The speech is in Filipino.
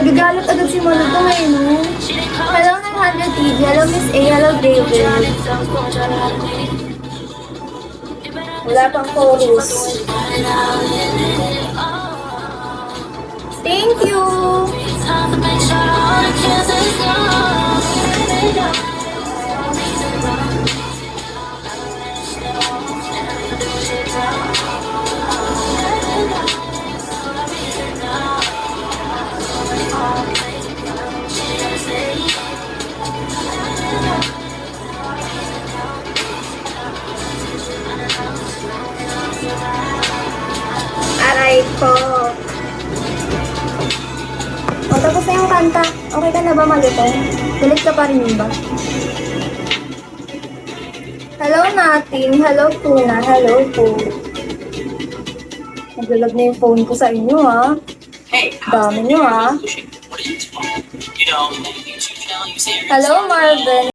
Nagagalit agad si Malutong eh, no? Hello, 900 TG. Hello, Miss A. Hello, David. Wala pang chorus. Thank you! Aray ko. O, tapos na yung kanta. Okay ka na ba, Malutong? Galit ka pa rin ba? Hello, Natin. Hello, Tuna. Hello po. Naglalag na yung phone ko sa inyo, ha? Dami nyo, ha? Hello, Marvin.